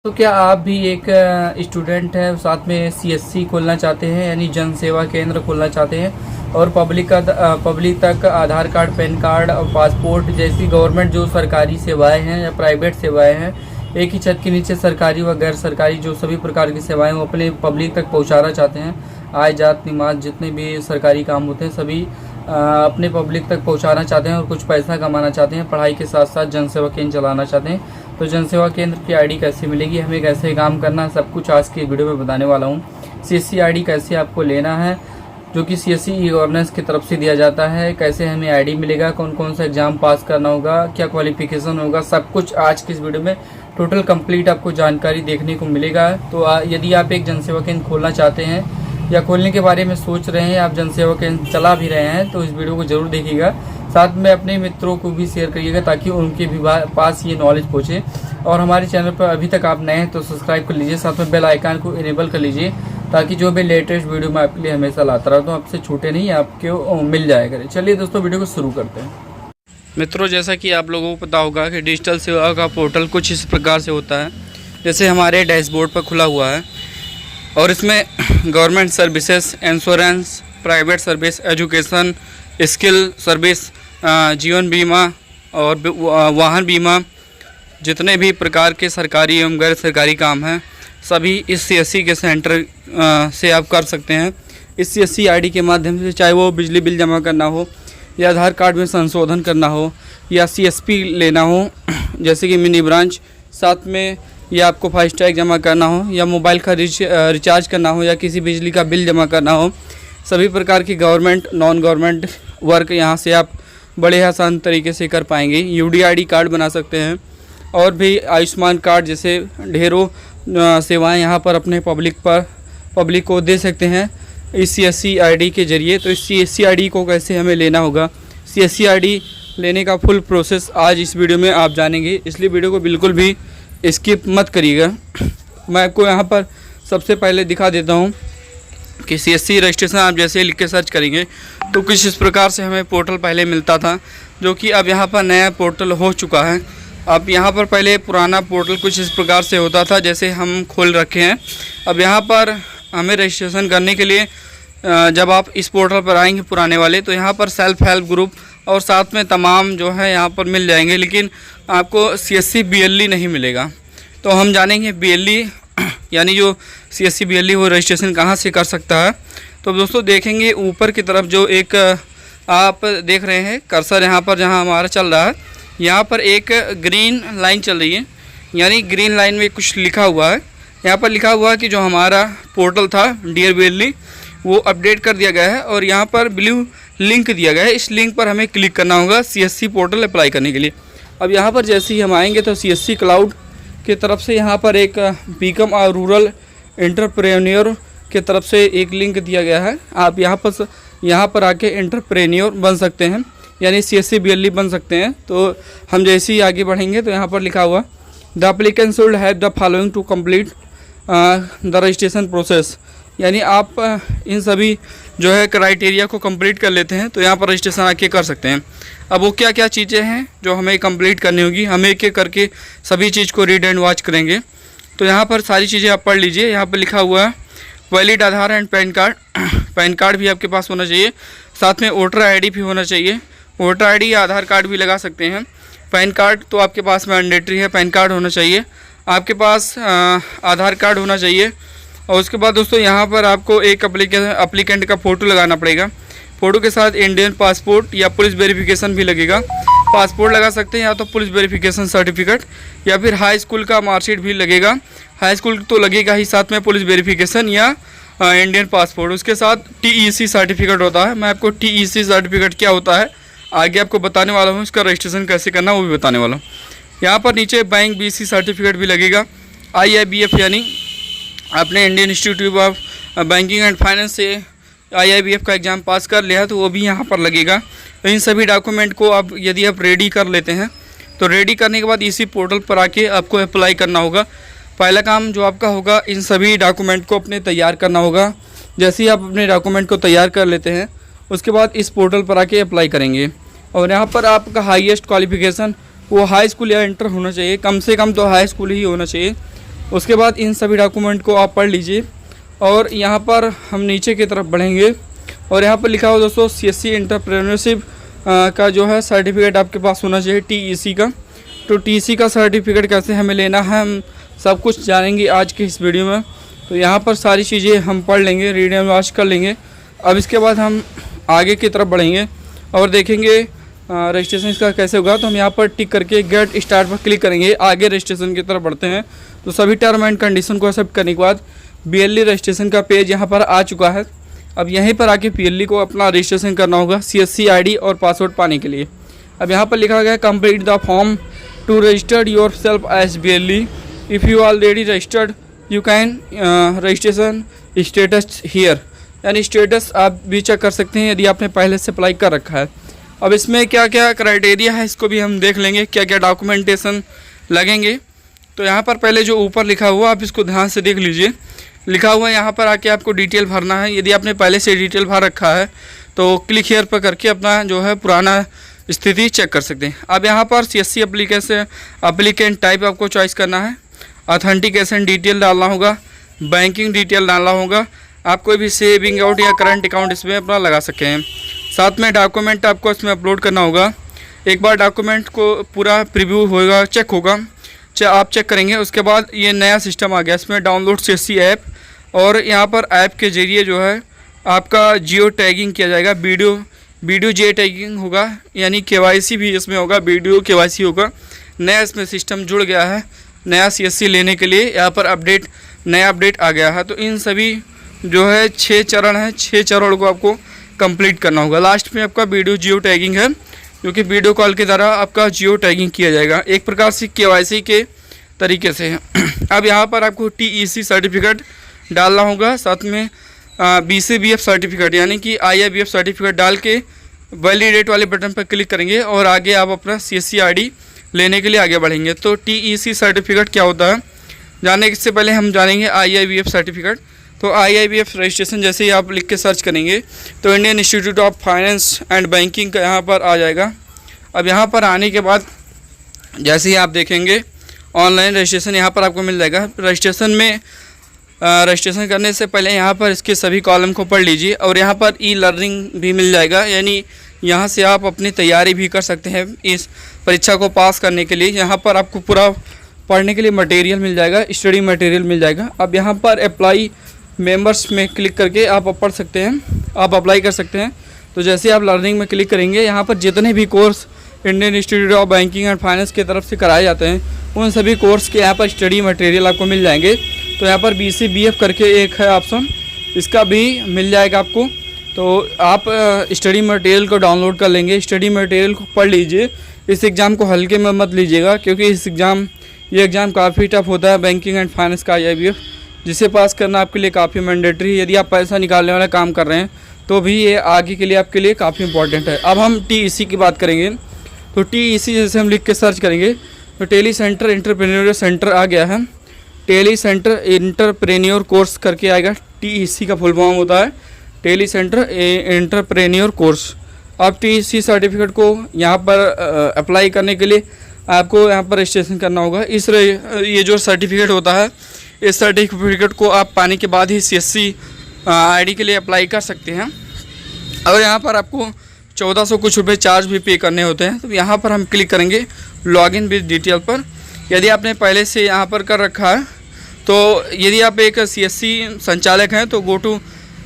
तो क्या आप भी एक स्टूडेंट हैं, साथ में सीएससी खोलना चाहते हैं यानी जन सेवा केंद्र खोलना चाहते हैं और पब्लिक तक आधार कार्ड, पैन कार्ड और पासपोर्ट जैसी गवर्नमेंट जो सरकारी सेवाएं हैं या प्राइवेट सेवाएं हैं, एक ही छत के नीचे सरकारी व गैर सरकारी जो सभी प्रकार की सेवाएं वो अपने पब्लिक तक पहुंचाना चाहते हैं। आय जात निमात जितने भी सरकारी काम होते हैं सभी अपने पब्लिक तक पहुंचाना चाहते हैं और कुछ पैसा कमाना चाहते हैं। पढ़ाई के साथ साथ जन सेवा केंद्र चलाना चाहते हैं। तो जन सेवा केंद्र की आईडी कैसे मिलेगी, हमें कैसे काम करना है, सब कुछ आज की वीडियो में बताने वाला हूँ। सीएससी आईडी कैसे आपको लेना है जो कि सीएससी ई गवर्नेंस की तरफ से दिया जाता है, कैसे हमें आईडी मिलेगा, कौन कौन सा एग्जाम पास करना होगा, क्या क्वालिफिकेशन होगा, सब कुछ आज की इस वीडियो में टोटल कंप्लीट आपको जानकारी देखने को मिलेगा। तो यदि आप एक जन सेवा केंद्र खोलना चाहते हैं या खोलने के बारे में सोच रहे हैं, आप जन सेवा केंद्र चला भी रहे हैं, तो इस वीडियो को जरूर देखिएगा। साथ में अपने मित्रों को भी शेयर करिएगा ताकि उनके भी पास ये नॉलेज पहुंचे। और हमारे चैनल पर अभी तक आप नए हैं तो सब्सक्राइब कर लीजिए, साथ में बेल आइकन को इनेबल कर लीजिए ताकि जो भी लेटेस्ट वीडियो मैं आपके लिए हमेशा लाता रहता हूँ आपसे छूटे नहीं, आपको मिल जाया करे। चलिए दोस्तों वीडियो को शुरू करते हैं। मित्रों, जैसा कि आप लोगों को पता होगा कि डिजिटल सेवा का पोर्टल कुछ इस प्रकार से होता है, जैसे हमारे डैशबोर्ड पर खुला हुआ है और इसमें government services, insurance, private service, education, skill service, जीवन बीमा और वाहन बीमा, जितने भी प्रकार के सरकारी एवं गैर सरकारी काम हैं सभी इस सीएससी के सेंटर से आप कर सकते हैं। इस सीएससी आईडी के माध्यम से, चाहे वो बिजली बिल जमा करना हो या आधार कार्ड में संशोधन करना हो या सीएसपी लेना हो जैसे कि मिनी ब्रांच, साथ में या आपको फास्टैग जमा करना हो या मोबाइल का रिचार्ज करना हो या किसी बिजली का बिल जमा करना हो, सभी प्रकार की गवर्नमेंट नॉन गवर्नमेंट वर्क यहाँ से आप बड़े आसान तरीके से कर पाएंगे। यूडीआईडी कार्ड बना सकते हैं और भी आयुष्मान कार्ड जैसे ढेरों सेवाएं यहाँ पर अपने पब्लिक को दे सकते हैं इस सीएससी आईडी के ज़रिए। तो इस सीएससी आईडी को कैसे हमें लेना होगा, सीएससी आईडी लेने का फुल प्रोसेस आज इस वीडियो में आप जानेंगे, इसलिए वीडियो को बिल्कुल भी स्किप मत करिएगा। मैं आपको यहाँ पर सबसे पहले दिखा देता हूँ कि सीएससी रजिस्ट्रेशन आप जैसे लिख के सर्च करेंगे तो कुछ इस प्रकार से हमें पोर्टल पहले मिलता था, जो कि अब यहाँ पर नया पोर्टल हो चुका है। अब यहाँ पर पहले पुराना पोर्टल कुछ इस प्रकार से होता था जैसे हम खोल रखे हैं। अब यहाँ पर हमें रजिस्ट्रेशन करने के लिए जब आप इस पोर्टल पर आएंगे पुराने वाले, तो यहाँ पर सेल्फ हेल्प ग्रुप और साथ में तमाम जो है यहाँ पर मिल जाएंगे, लेकिन आपको सीएससी बीएलई नहीं मिलेगा। तो हम जानेंगे बीएलई यानी जो सीएससी बीएलई वो रजिस्ट्रेशन कहाँ से कर सकता है। तो दोस्तों देखेंगे ऊपर की तरफ जो एक आप देख रहे हैं कर्सर, यहाँ पर जहाँ हमारा चल रहा है, यहाँ पर एक ग्रीन लाइन चल रही है, यानी ग्रीन लाइन में कुछ लिखा हुआ है। यहाँ पर लिखा हुआ है कि जो हमारा पोर्टल था डियर बीएलई वो अपडेट कर दिया गया है और यहाँ पर ब्लू लिंक दिया गया है। इस लिंक पर हमें क्लिक करना होगा सीएससी पोर्टल अप्लाई करने के लिए। अब यहाँ पर जैसे ही हम आएंगे तो सीएससी क्लाउड की तरफ से यहाँ पर एक बिकम अ रूरल एंटरप्रेन्योर की तरफ से एक लिंक दिया गया है। आप यहाँ पर आके एंटरप्रेन्योर बन सकते हैं, यानी सीएससी बीएलई बन सकते हैं। तो हम जैसे ही आगे बढ़ेंगे तो यहाँ पर लिखा हुआ the applicant should have the following to complete the registration process, यानी आप इन सभी जो है क्राइटेरिया को कंप्लीट कर लेते हैं तो यहाँ पर रजिस्ट्रेशन आके कर सकते हैं। अब वो क्या क्या चीज़ें हैं जो हमें कंप्लीट करनी होगी, हम एक एक करके सभी चीज़ को रीड एंड वॉच करेंगे। तो यहाँ पर सारी चीज़ें आप पढ़ लीजिए। यहाँ पर लिखा हुआ है valid Aadhaar and pan card, pan card भी आपके पास होना चाहिए, साथ में वोटर आईडी भी होना चाहिए। वोटर आईडी या आधार कार्ड भी लगा सकते हैं। पैन कार्ड तो आपके पास मैंडेटरी है, पैन कार्ड होना चाहिए, आपके पास आधार कार्ड होना चाहिए। और उसके बाद दोस्तों यहाँ पर आपको एक एप्लीकेंट का फ़ोटो लगाना पड़ेगा। फ़ोटो के साथ इंडियन पासपोर्ट या पुलिस वेरिफिकेशन भी लगेगा। पासपोर्ट लगा सकते हैं या तो पुलिस वेरिफिकेशन सर्टिफिकेट या फिर हाई स्कूल का मार्कशीट भी लगेगा। हाई स्कूल तो लगेगा ही, साथ में पुलिस वेरिफिकेशन या इंडियन पासपोर्ट। उसके साथ टीईसी सर्टिफिकेट होता है। मैं आपको टीईसी सर्टिफिकेट क्या होता है आगे आपको बताने वाला हूँ, इसका रजिस्ट्रेशन कैसे करना वो भी बताने वाला हूँ। यहाँ पर नीचे बैंक बीसी सर्टिफिकेट भी लगेगा। IIBF यानी आपने Indian institute of banking and finance से IIBF का एग्ज़ाम पास कर लिया है तो वो भी यहाँ पर लगेगा। तो इन सभी डॉक्यूमेंट को आप यदि आप रेडी कर लेते हैं तो रेडी करने के बाद इसी पोर्टल पर आके आपको अप्लाई करना होगा। पहला काम जो आपका होगा इन सभी डॉक्यूमेंट को अपने तैयार करना होगा। जैसे ही आप अपने डॉक्यूमेंट को तैयार कर लेते हैं उसके बाद इस पोर्टल पर आके अप्लाई करेंगे। और यहाँ पर आपका हाईएस्ट क्वालिफिकेशन वो हाई स्कूल या इंटर होना चाहिए, कम से कम तो हाई स्कूल ही होना चाहिए। उसके बाद इन सभी डॉक्यूमेंट को आप पढ़ लीजिए। और यहाँ पर हम नीचे की तरफ बढ़ेंगे और यहाँ पर लिखा हो दोस्तों CSC एंटरप्रेन्योरशिप का जो है सर्टिफिकेट आपके पास होना चाहिए, TEC का। तो TEC का सर्टिफिकेट कैसे हमें लेना है, हम सब कुछ जानेंगे आज के इस वीडियो में। तो यहाँ पर सारी चीज़ें हम पढ़ लेंगे, रीड एंड वॉच कर लेंगे। अब इसके बाद हम आगे की तरफ बढ़ेंगे और देखेंगे रजिस्ट्रेशन इसका कैसे होगा। तो हम यहाँ पर टिक करके गेट स्टार्ट पर क्लिक करेंगे, आगे रजिस्ट्रेशन की तरफ बढ़ते हैं। तो सभी टर्म एंड कंडीशन को एक्सेप्ट करने के बाद BLE रजिस्ट्रेशन का पेज यहाँ पर आ चुका है। अब यहीं पर आके PLE को अपना रजिस्ट्रेशन करना होगा CSC ID और पासवर्ड पाने के लिए। अब यहाँ पर लिखा गया complete the form to registered your self as BLE। If you already registered you can registration status here, यानी स्टेटस आप भी चेक कर सकते हैं यदि आपने पहले से अप्लाई कर रखा है। अब इसमें क्या क्या क्राइटेरिया है इसको भी हम देख लेंगे, क्या क्या डॉक्यूमेंटेशन लगेंगे। तो यहाँ पर पहले जो ऊपर लिखा हुआ आप इसको ध्यान से देख लीजिए। लिखा हुआ है यहाँ पर आके आपको डिटेल भरना है। यदि आपने पहले से डिटेल भर रखा है तो क्लिक हियर पर करके अपना जो है पुराना स्थिति चेक कर सकते हैं। अब यहाँ पर CSC एप्लीकेंट टाइप आपको चॉइस करना है, ऑथेंटिकेशन डिटेल डालना होगा, बैंकिंग डिटेल डालना होगा, आप कोई भी सेविंग अकाउंट या करंट अकाउंट इसमें अपना लगा सकें हैं। साथ में डॉक्यूमेंट आपको इसमें अपलोड करना होगा। एक बार डॉक्यूमेंट को पूरा प्रीव्यू होगा, चेक होगा, आप चेक करेंगे। उसके बाद ये नया सिस्टम आ गया, इसमें डाउनलोड CSC ऐप, और यहाँ पर ऐप के ज़रिए जो है आपका जियो टैगिंग किया जाएगा, वीडियो जियो टैगिंग होगा, यानी KYC भी इसमें होगा, वीडियो KYC होगा। नया इसमें सिस्टम जुड़ गया है, नया CSC लेने के लिए यहाँ पर नया अपडेट आ गया है। तो इन सभी जो है 6 चरण हैं, 6 चरण को आपको कंप्लीट करना होगा। लास्ट में आपका वीडियो जियो टैगिंग है, क्योंकि वीडियो कॉल के द्वारा आपका जियो टैगिंग किया जाएगा, एक प्रकार से KYC के तरीके से है। अब यहाँ पर आपको TEC सर्टिफिकेट डालना होगा, साथ में BCBF सर्टिफिकेट यानी कि IIBF सर्टिफिकेट डाल के वैलिडेट वाले बटन पर क्लिक करेंगे और आगे आप अपना CSC ID लेने के लिए आगे बढ़ेंगे। तो TEC सर्टिफिकेट क्या होता है जानने से पहले हम जानेंगे IIBF सर्टिफिकेट। तो IIBF रजिस्ट्रेशन जैसे ही आप लिख के सर्च करेंगे तो Indian institute of finance and banking का यहाँ पर आ जाएगा। अब यहाँ पर आने के बाद जैसे ही आप देखेंगे ऑनलाइन रजिस्ट्रेशन यहाँ पर आपको मिल जाएगा। रजिस्ट्रेशन करने से पहले यहाँ पर इसके सभी कॉलम को पढ़ लीजिए और यहाँ पर E-लर्निंग भी मिल जाएगा, यानी यहाँ से आप अपनी तैयारी भी कर सकते हैं इस परीक्षा को पास करने के लिए। यहाँ पर आपको पूरा पढ़ने के लिए मटेरियल मिल जाएगा, स्टडी मटेरियल मिल जाएगा। अब यहाँ पर अप्लाई मेंबर्स में क्लिक करके आप पढ़ सकते हैं, आप अप्लाई कर सकते हैं। तो जैसे आप लर्निंग में क्लिक करेंगे यहाँ पर जितने भी course Indian institute of banking and finance की तरफ से कराए जाते हैं उन सभी कोर्स के यहाँ पर स्टडी मटेरियल आपको मिल जाएंगे। तो यहाँ पर BCBF करके एक है ऑप्शन, इसका भी मिल जाएगा आपको। तो आप स्टडी मटेरियल को डाउनलोड कर लेंगे, स्टडी मटेरियल को पढ़ लीजिए। इस एग्ज़ाम को हल्के में मत लीजिएगा, क्योंकि ये एग्ज़ाम काफ़ी टफ होता है, बैंकिंग एंड फाइनेंस का IIBF, जिसे पास करना आपके लिए काफ़ी मैंडेटरी है। यदि आप पैसा निकालने वाला काम कर रहे हैं तो भी ये आगे के लिए आपके लिए काफ़ी इंपॉर्टेंट है। अब हम TEC की बात करेंगे। तो TEC जैसे हम लिख के सर्च करेंगे तो टेली सेंटर एंटरप्रेन्योर सेंटर आ गया है, टेली सेंटर एंटरप्रेन्योर कोर्स करके आएगा। TEC का फुल फॉर्म होता है टेली सेंटर एंटरप्रेन्योर कोर्स। अब TEC सर्टिफिकेट को यहाँ पर अप्लाई करने के लिए आपको यहाँ पर रजिस्ट्रेशन करना होगा। ये जो सर्टिफिकेट होता है इस सर्टिफिकेट को आप पाने के बाद ही CSC ID के लिए अप्लाई कर सकते हैं। और यहाँ पर आपको 1400 कुछ रुपये चार्ज भी पे करने होते हैं। तो यहाँ पर हम क्लिक करेंगे लॉगिन विद डिटेल पर। यदि आपने पहले से यहाँ पर कर रखा है तो यदि आप एक CSC संचालक हैं तो गो टू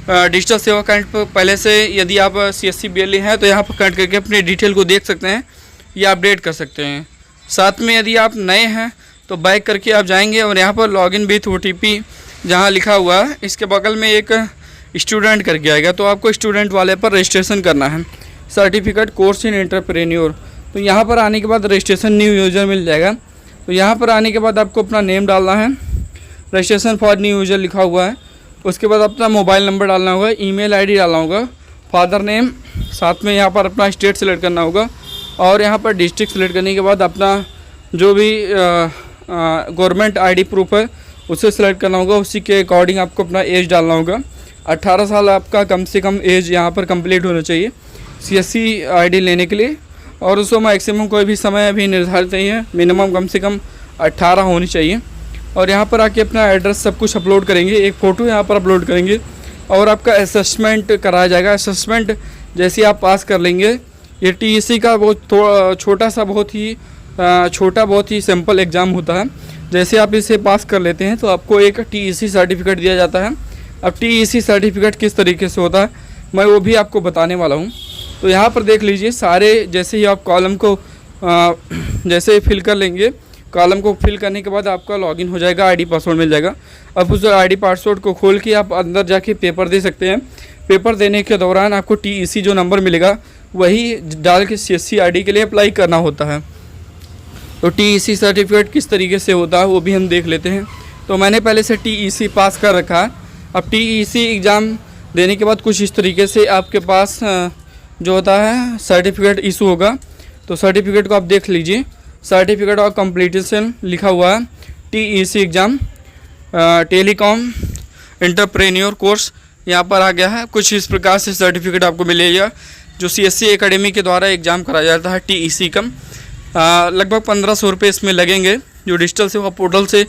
डिजिटल सेवा केंद्र पर पहले से यदि आप CSC BLE हैं तो यहाँ पर कनेक्ट करके अपने डिटेल को देख सकते हैं या अपडेट कर सकते हैं। साथ में यदि आप नए हैं तो बैक करके आप जाएंगे और यहाँ पर लॉगिन विथ OTP जहाँ लिखा हुआ है इसके बगल में एक स्टूडेंट करके आएगा, तो आपको स्टूडेंट वाले पर रजिस्ट्रेशन करना है, सर्टिफिकेट कोर्स इन एंटरप्रेन्योर। तो यहाँ पर आने के बाद रजिस्ट्रेशन न्यू यूज़र मिल जाएगा। तो यहाँ पर आने के बाद आपको अपना नेम डालना है, रजिस्ट्रेशन फॉर न्यू यूज़र लिखा हुआ है। उसके बाद अपना मोबाइल नंबर डालना होगा, ईमेल ID डालना होगा, फादर नेम, साथ में यहाँ पर अपना स्टेट सेलेक्ट करना होगा और यहाँ पर डिस्ट्रिक्ट सेलेक्ट करने के बाद अपना जो भी गवर्नमेंट ID प्रूफ है उसे सेलेक्ट करना होगा। उसी के अकॉर्डिंग आपको अपना एज डालना होगा। 18 साल आपका कम से कम एज यहाँ पर कंप्लीट होना चाहिए CSC ID लेने के लिए। और उसको मैक्सिमम कोई भी समय अभी निर्धारित नहीं है, मिनिमम कम से कम 18 होनी चाहिए। और यहाँ पर आके अपना एड्रेस सब कुछ अपलोड करेंगे, एक फ़ोटो यहाँ पर अपलोड करेंगे और आपका असेसमेंट कराया जाएगा। असेसमेंट जैसे आप पास कर लेंगे, ये टीईसी का बहुत छोटा सा बहुत ही सिंपल एग्ज़ाम होता है। जैसे आप इसे पास कर लेते हैं तो आपको एक टीईसी सर्टिफिकेट दिया जाता है। अब टीईसी सर्टिफिकेट किस तरीके से होता है मैं वो भी आपको बताने वाला हूँ। तो यहाँ पर देख लीजिए, सारे जैसे ही आप कॉलम को जैसे फिल कर लेंगे, कॉलम को फिल करने के बाद आपका लॉगिन हो जाएगा, आईडी पासवर्ड मिल जाएगा। अब उस आईडी पासवर्ड को खोल के आप अंदर जाके पेपर दे सकते हैं। पेपर देने के दौरान आपको टीईसी जो नंबर मिलेगा वही डाल के सीएससी आईडी के लिए अप्लाई करना होता है। तो टीईसी सर्टिफिकेट किस तरीके से होता है वो भी हम देख लेते हैं। तो मैंने पहले से टीईसी पास कर रखा है। अब टीईसी एग्ज़ाम देने के बाद कुछ इस तरीके से आपके पास जो होता है सर्टिफिकेट इशू होगा। तो सर्टिफिकेट को आप देख लीजिए, सर्टिफिकेट ऑफ कंप्लीटेशन लिखा हुआ है, TEC exam telecom entrepreneur course यहाँ पर आ गया है। कुछ इस प्रकार से सर्टिफिकेट आपको मिलेगा जो सीएससी एकेडमी के द्वारा एग्ज़ाम कराया जाता है टीईसी का। लगभग 1500 रुपये इसमें लगेंगे, जो डिजिटल सेवा पोर्टल से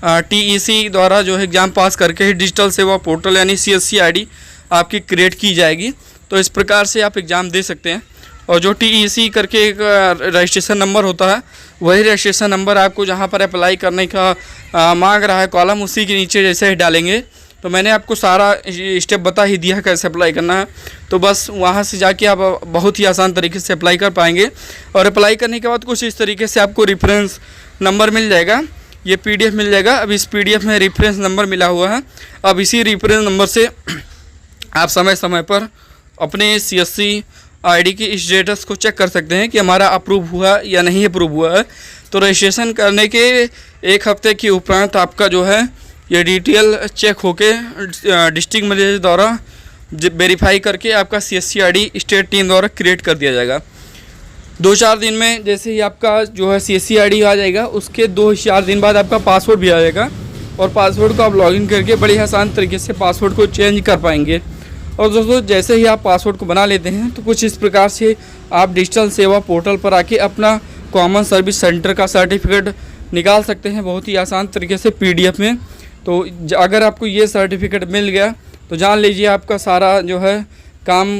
टीईसी द्वारा जो है एग्ज़ाम पास करके ही डिजिटल सेवा पोर्टल यानी सीएससी आईडी आपकी क्रिएट की जाएगी। तो इस प्रकार से आप एग्ज़ाम दे सकते हैं। और जो टीईसी करके एक रजिस्ट्रेशन नंबर होता है, वही रजिस्ट्रेशन नंबर आपको जहां पर अप्लाई करने का मांग रहा है कॉलम, उसी के नीचे जैसे ही डालेंगे। तो मैंने आपको सारा स्टेप बता ही दिया है कैसे अप्लाई करना है। तो बस वहां से जाके आप बहुत ही आसान तरीके से अप्लाई कर पाएंगे। और अप्लाई करने के बाद कुछ इस तरीके से आपको रेफरेंस नंबर मिल जाएगा, ये पीडीएफ मिल जाएगा। अब इस पीडीएफ में रेफरेंस नंबर मिला हुआ है। अब इसी रेफरेंस नंबर से आप समय समय पर अपने सीएससी आईडी की स्टेटस को चेक कर सकते हैं कि हमारा अप्रूव हुआ या नहीं अप्रूव हुआ है। तो रजिस्ट्रेशन करने के एक हफ्ते के उपरांत आपका जो है ये डिटेल चेक होके डिस्ट्रिक्ट मैनेजर द्वारा वेरीफाई करके आपका सीएससी आईडी स्टेट टीम द्वारा क्रिएट कर दिया जाएगा। 2-4 दिन में जैसे ही आपका जो है सीएससी आईडी आ जाएगा, उसके 2-4 दिन बाद आपका पासवर्ड भी आ जाएगा। और पासवर्ड को आप लॉगिन करके बड़ी आसान तरीके से पासवर्ड को चेंज कर पाएंगे। और दोस्तों जैसे ही आप पासवर्ड को बना लेते हैं तो कुछ इस प्रकार से आप डिजिटल सेवा पोर्टल पर आके अपना कॉमन सर्विस सेंटर का सर्टिफिकेट निकाल सकते हैं बहुत ही आसान तरीके से पीडीएफ में। तो अगर आपको ये सर्टिफिकेट मिल गया तो जान लीजिए आपका सारा जो है काम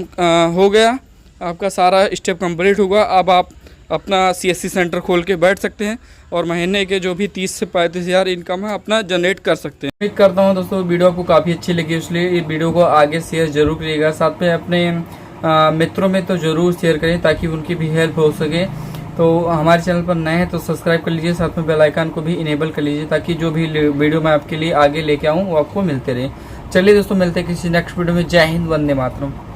हो गया, आपका सारा स्टेप कंप्लीट होगा। अब आप अपना सीएससी सेंटर खोल के बैठ सकते हैं और महीने के जो भी 30 से 35 हज़ार इनकम है अपना जनरेट कर सकते हैं। उम्मीद करता हूं दोस्तों वीडियो आपको काफ़ी अच्छी लगी, इसलिए ये वीडियो को आगे शेयर जरूर करिएगा। साथ में अपने मित्रों में तो ज़रूर शेयर करें ताकि उनकी भी हेल्प हो सके। तो हमारे चैनल पर नए हैं तो सब्सक्राइब कर लीजिए, साथ में बेल आइकन को भी इनेबल कर लीजिए ताकि जो भी वीडियो मैं आपके लिए आगे लेके आऊँ वो आपको मिलते रहे। चलिए दोस्तों, मिलते हैं किसी नेक्स्ट वीडियो में। जय हिंद, वंदे मातरम।